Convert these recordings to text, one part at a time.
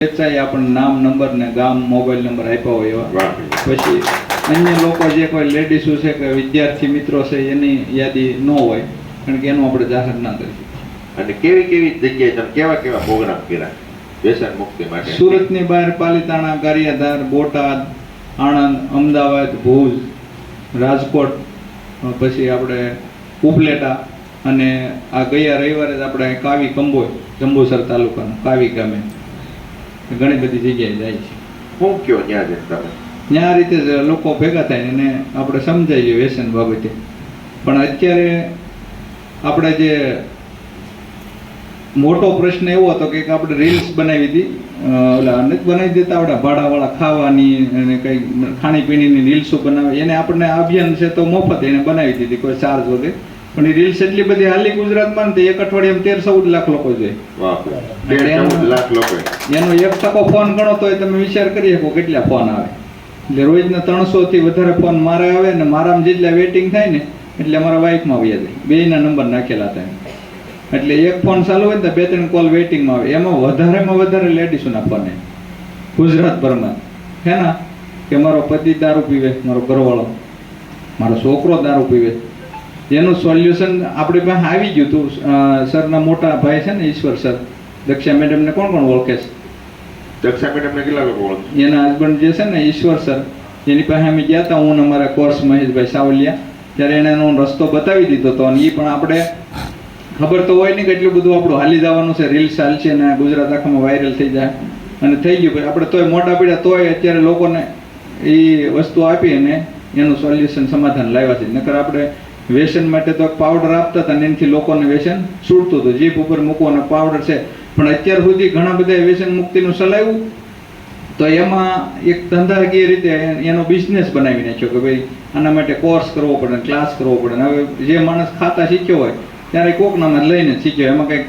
વેચાય આપણને નામ નંબર ને ગામ મોબાઈલ નંબર આપ્યા હોય એવા. પછી અન્ય લોકો જે કોઈ લેડીઝો છે કે વિદ્યાર્થી મિત્રો છે એની યાદી ન હોય, કારણ કે એનું આપણે જાહેર ના કરી. અને કેવી કેવી જગ્યાએ તમે કેવા કેવા પ્રોગ્રામ કર્યા વ્યસન મુક્તિ માટે? સુરતની બહાર પાલીતાણા, ગારિયાધાર, બોટાદ, આણંદ, અમદાવાદ, ભુજ, રાજકોટ, પછી આપણે ઉપલેટા, અને આ ગયા રવિવારે જ આપણે કાવી કંબોય, જંબુસર તાલુકાનું કાવી ગામે ઘણી બધી જગ્યાએ જાય છે. શું કયો ત્યાં જઈને તમે? ત્યાં આ રીતે જ લોકો ભેગા થાય એને આપણે સમજાવીએ વ્યસન બાબતે. પણ અત્યારે આપણે જે મોટો પ્રશ્ન એવો હતો કે આપણે રીલ્સ બનાવી હતી, ઓલા નથી બનાવી દેતા આવડા ભાડાવાળા ખાવાની અને કંઈ ખાણીપીણીની રીલ્સો બનાવે, એને આપણને અભિયાન છે તો મફત એને બનાવી દીધી, કોઈ ચાર્જ વગર. પણ એ રીલ્સ એટલી બધી હાલી ગુજરાતમાં ને એક અઠવાડિયામાં 13-14 લાખ લોકો જોઈએ. એનો 1% ફોન ગણો તો તમે વિચાર કરી શકો કેટલા ફોન આવે. એટલે રોજના 300 થી વધારે ફોન મારે આવે, ને મારામાં જેટલા વેટિંગ થાય ને એટલે અમારા વાઇફમાં વ્યા જાય. બેયના નંબર નાખેલા હતા, એટલે એક ફોન ચાલુ હોય ને તો 2-3 કોલ વેટિંગમાં આવે. એમાં વધારેમાં વધારે લેડીઝોના ફોન ગુજરાતભરમાં હે ના, કે મારો પતિ દારૂ પીવે, મારો ઘરવાળો, મારો છોકરો દારૂ પીવે. એનું સોલ્યુશન આપણી પાસે આવી ગયું હતું. સરના મોટા ભાઈ છે ને ઈશ્વર સર, દક્ષા મેડમને કોણ કોણ ઓળખે છે? દક્ષા મેડમને કેટલા લોકો ઓળખે? એના હસબન્ડ જે છે ને ઈશ્વર સર, એની પાસે અમે ગયા હતા, હું અમારા કોર્સ મહેશભાઈ સાવલિયા, ત્યારે એને એનો રસ્તો બતાવી દીધો હતો. અને એ પણ આપણે ખબર તો હોય નહીં કે એટલું બધું આપણું હાલી જવાનું છે, રીલ્સ હાલશે ને ગુજરાત આખામાં વાયરલ થઈ જાય, અને થઈ ગયું. આપણે તોય મોટા પીડા તોય અત્યારે લોકોને એ વસ્તુ આપી અને એનું સોલ્યુશન સમાધાન લાવ્યા છે. નકર આપણે વ્યસન માટે તો પાવડર આપતા હતા ને એનાથી લોકોને વ્યસન છૂટતું હતું, જીભ ઉપર મૂકવાનો પાવડર છે. પણ અત્યાર સુધી ઘણા બધા વ્યસન મુક્તિનું ચલાવ્યું તો એમાં એક ધંધાકીય રીતે એનો બિઝનેસ બનાવી નાખ્યો કે ભાઈ આના માટે કોર્સ કરવો પડે, ક્લાસ કરવો પડે. હવે જે માણસ ખાતા શીખ્યો હોય ત્યારે કોકનામાં લઈને શીખ્યો, એમાં કંઈ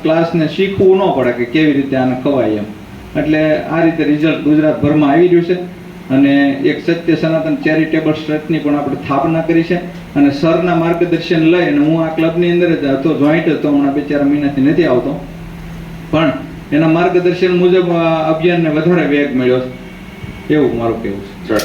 ક્લાસને શીખવું ન પડે કે કેવી રીતે આને ખવાય એમ. એટલે આ રીતે રિઝલ્ટ ગુજરાતભરમાં આવી રહ્યું છે. અને એક સત્ય સનાતન ચેરિટેબલ ટ્રસ્ટની પણ આપણે સ્થાપના કરી છે. અને સરના માર્ગદર્શન લઈ અને હું આ ક્લબની અંદર જ હતો, જોઈન્ટ હતો, હમણાં 2-4 મહિનાથી નથી આવતો, પણ એના માર્ગદર્શન મુજબ અભિયાનને વધારે વેગ મળ્યો છે, એવું મારું કહેવું છે.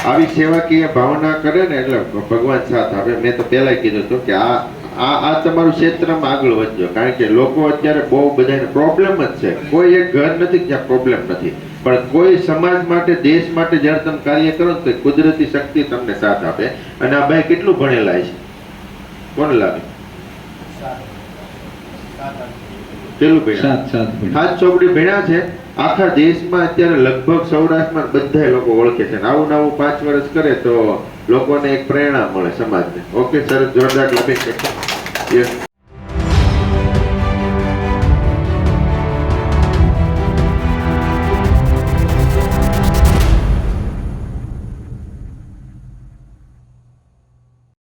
આવી સેવાકીય ભાવના કરે ને એટલે ભગવાન સાથ આપે. મેં તો પહેલા કીધું હતું કે આ તમારું ક્ષેત્રમાં આગળ વધજો, કારણ કે લોકો અત્યારે બહુ બધાને પ્રોબ્લેમ જ છે. કોઈ એક ઘર નથી જ્યાં પ્રોબ્લેમ નથી, પણ કોઈ સમાજ માટે, દેશ માટે જ્યારે તમે કાર્ય કરો તો કુદરતી શક્તિ તમને સાથ આપે. અને આ ભાઈ કેટલું ભણેલા છે? કોને લાગે? કેટલું ભણ્યા? 7 ચોપડી ભણ્યા છે. આખા દેશમાં અત્યારે લગભગ સૌરાષ્ટ્રમાં બધા લોકો ઓળખે છે. આવું 5 વર્ષ કરે તો લોકોને એક પ્રેરણા મળે સમાજને. ઓકે સર, જોરદાર ક્લેપિંગ. યસ.